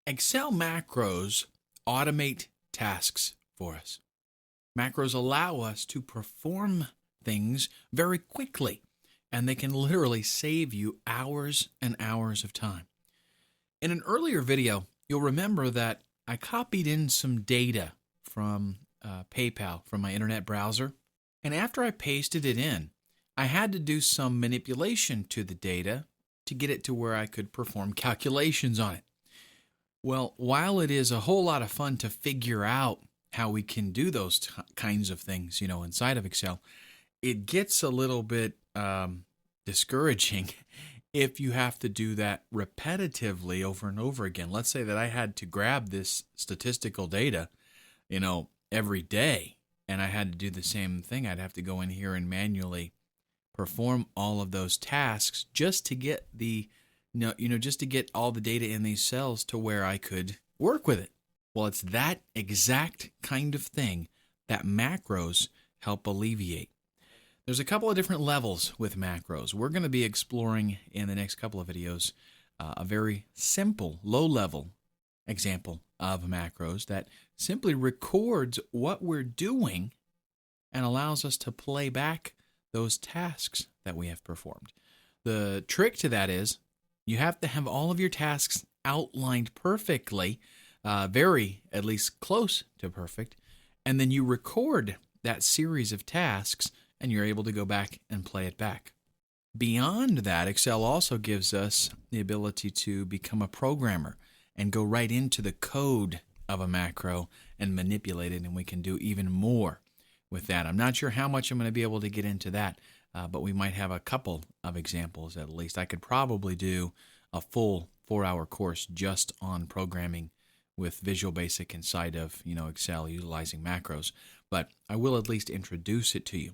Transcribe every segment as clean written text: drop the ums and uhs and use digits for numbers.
Excel macros automate tasks for us. Macros allow us to perform things very quickly, and they can literally save you hours and hours of time. In an earlier video, you'll remember that I copied in some data from PayPal from my internet browser, and after I pasted it in, I had to do some manipulation to the data to get it to where I could perform calculations on it. Well, while it is a whole lot of fun to figure out how we can do those kinds of things, inside of Excel, it gets a little bit discouraging if you have to do that repetitively over and over again. Let's say that I had to grab this statistical data, every day, and I had to do the same thing. I'd have to go in here and manually perform all of those tasks just to get just to get all the data in these cells to where I could work with it. Well, it's that exact kind of thing that macros help alleviate. There's a couple of different levels with macros. We're going to be exploring in the next couple of videos a very simple, low-level example of macros that simply records what we're doing and allows us to play back those tasks that we have performed. The trick to that is you have to have all of your tasks outlined perfectly, at least close to perfect, and then you record that series of tasks and you're able to go back and play it back. Beyond that, Excel also gives us the ability to become a programmer and go right into the code of a macro and manipulate it, and we can do even more with that. I'm not sure how much I'm going to be able to get into that, but we might have a couple of examples at least. I could probably do a full 4-hour course just on programming with Visual Basic inside of Excel utilizing macros, but I will at least introduce it to you.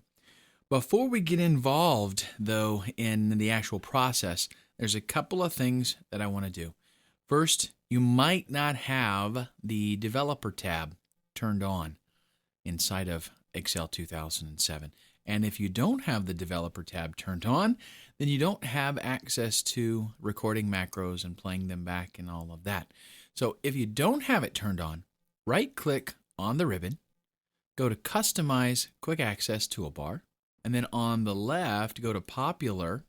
Before we get involved, though, in the actual process, there's a couple of things that I want to do. First, you might not have the Developer tab turned on inside of Excel 2007. And if you don't have the Developer tab turned on, then you don't have access to recording macros and playing them back and all of that. So if you don't have it turned on, right-click on the ribbon, go to Customize Quick Access Toolbar, and then on the left, go to Popular,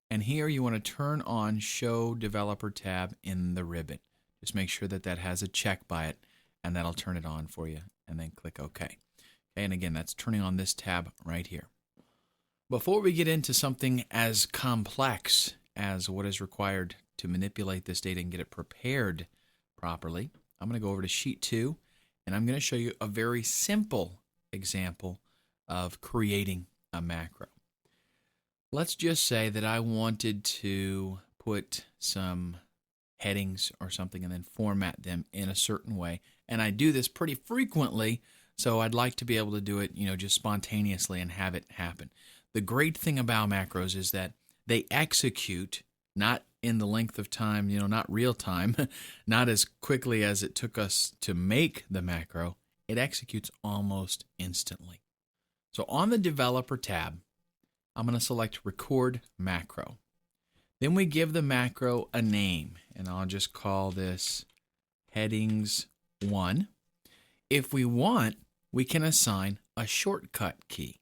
and here you want to turn on Show Developer tab in the ribbon. Just make sure that that has a check by it, and that'll turn it on for you, and then click OK. And again, that's turning on this tab right here. Before we get into something as complex as what is required to manipulate this data and get it prepared properly, I'm going to go over to Sheet 2, and I'm going to show you a very simple example of creating a macro. Let's just say that I wanted to put some headings or something and then format them in a certain way, and I do this pretty frequently. So I'd like to be able to do it, just spontaneously and have it happen. The great thing about macros is that they execute not in the length of time, not real time, not as quickly as it took us to make the macro. It executes almost instantly. So on the Developer tab, I'm going to select Record Macro. Then we give the macro a name, and I'll just call this Headings 1. If we want, we can assign a shortcut key.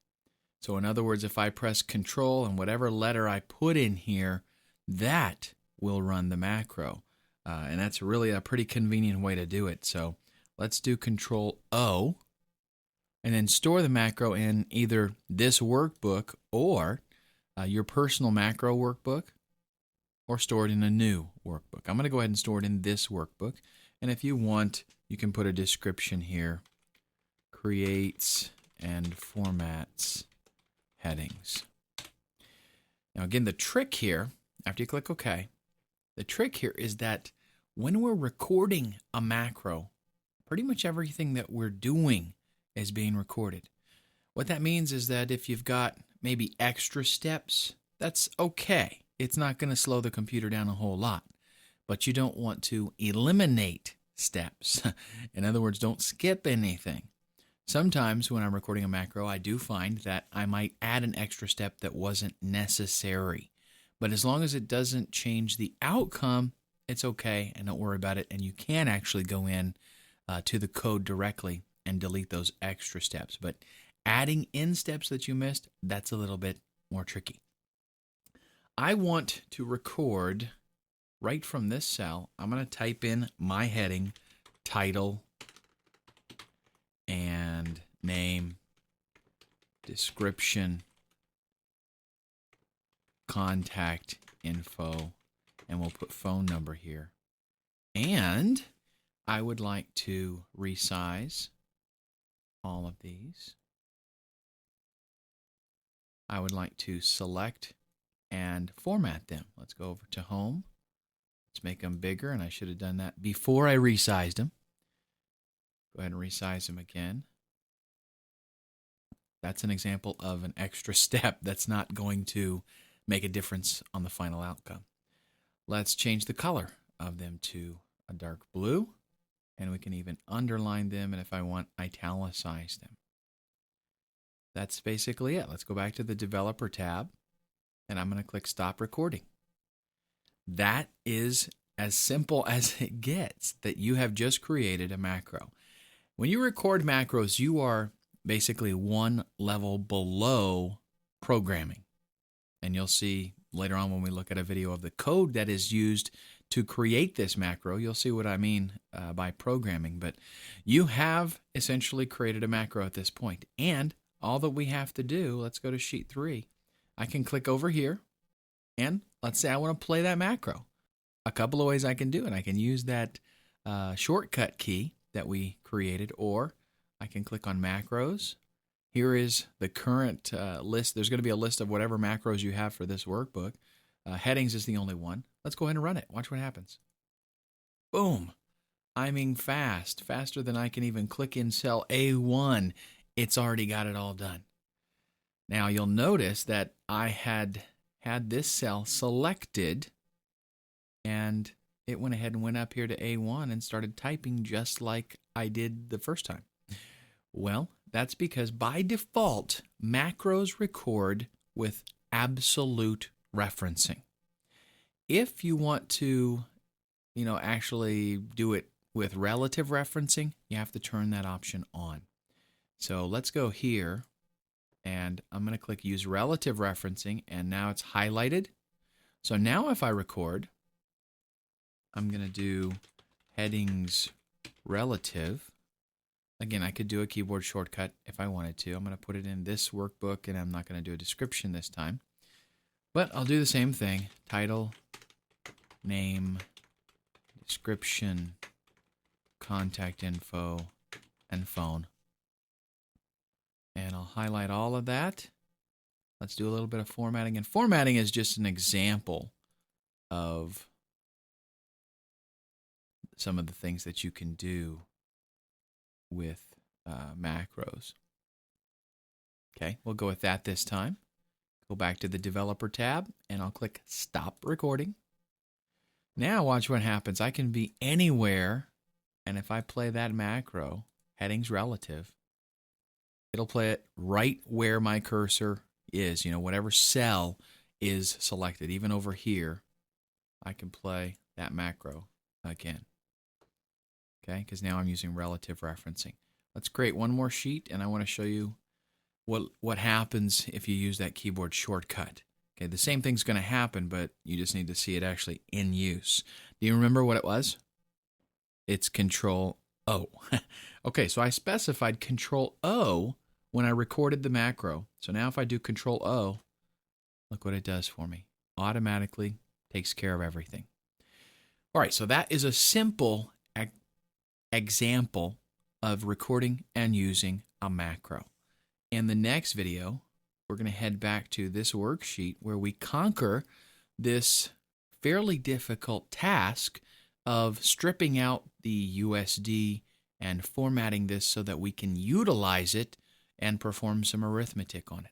So in other words, if I press Control and whatever letter I put in here, that will run the macro. And that's really a pretty convenient way to do it. So let's do Control O and then store the macro in either this workbook or your personal macro workbook, or store it in a new workbook. I'm going to go ahead and store it in this workbook. And if you want, you can put a description here. Creates and formats headings. Now again, the trick here, after you click OK, the trick here is that when we're recording a macro, pretty much everything that we're doing is being recorded. What that means is that if you've got maybe extra steps, that's okay. It's not going to slow the computer down a whole lot, but you don't want to eliminate steps. In other words, don't skip anything. Sometimes when I'm recording a macro, I do find that I might add an extra step that wasn't necessary. But as long as it doesn't change the outcome, it's okay, and don't worry about it. And you can actually go in to the code directly and delete those extra steps. But adding in steps that you missed, that's a little bit more tricky. I want to record right from this cell. I'm going to type in my heading, title, and name, description, contact info, and we'll put phone number here. And I would like to resize all of these. I would like to select and format them. Let's go over to home. Let's make them bigger, and I should have done that before I resized them. Go ahead and resize them again. That's an example of an extra step that's not going to make a difference on the final outcome. Let's change the color of them to a dark blue, and we can even underline them, and if I want, italicize them. That's basically it. Let's go back to the Developer tab, and I'm going to click Stop Recording. That is as simple as it gets, that you have just created a macro. When you record macros, you are basically one level below programming. And you'll see later on when we look at a video of the code that is used to create this macro, you'll see what I mean by programming. But you have essentially created a macro at this point. And all that we have to do, let's go to sheet 3. I can click over here, and let's say I want to play that macro. A couple of ways I can do it. I can use that shortcut key that we created, or I can click on macros. Here is the current list. There's going to be a list of whatever macros you have for this workbook. Headings is the only one. Let's go ahead and run it. Watch what happens. Boom. Timing fast, faster than I can even click in cell A1. It's already got it all done. Now you'll notice that I had this cell selected, and it went ahead and went up here to A1 and started typing just like I did the first time. Well, that's because by default, macros record with absolute referencing. If you want to, actually do it with relative referencing, you have to turn that option on. So let's go here, and I'm going to click Use Relative Referencing, and now it's highlighted. So now if I record, I'm going to do headings relative. Again, I could do a keyboard shortcut if I wanted to. I'm going to put it in this workbook, and I'm not going to do a description this time. But I'll do the same thing. Title, name, description, contact info, and phone. And I'll highlight all of that. Let's do a little bit of formatting. And formatting is just an example of some of the things that you can do with macros. Okay, we'll go with that this time. Go back to the Developer tab, and I'll click Stop Recording. Now watch what happens. I can be anywhere, and if I play that macro, headings relative, it'll play it right where my cursor is. Whatever cell is selected. Even over here, I can play that macro again. Okay, because now I'm using relative referencing. Let's create one more sheet, and I want to show you what happens if you use that keyboard shortcut. Okay, the same thing's going to happen, but you just need to see it actually in use. Do you remember what it was? It's Control-O. Okay, so I specified Control-O when I recorded the macro. So now if I do Control-O, look what it does for me. Automatically takes care of everything. All right, so that is a simple example of recording and using a macro. In the next video, we're going to head back to this worksheet where we conquer this fairly difficult task of stripping out the USD and formatting this so that we can utilize it and perform some arithmetic on it.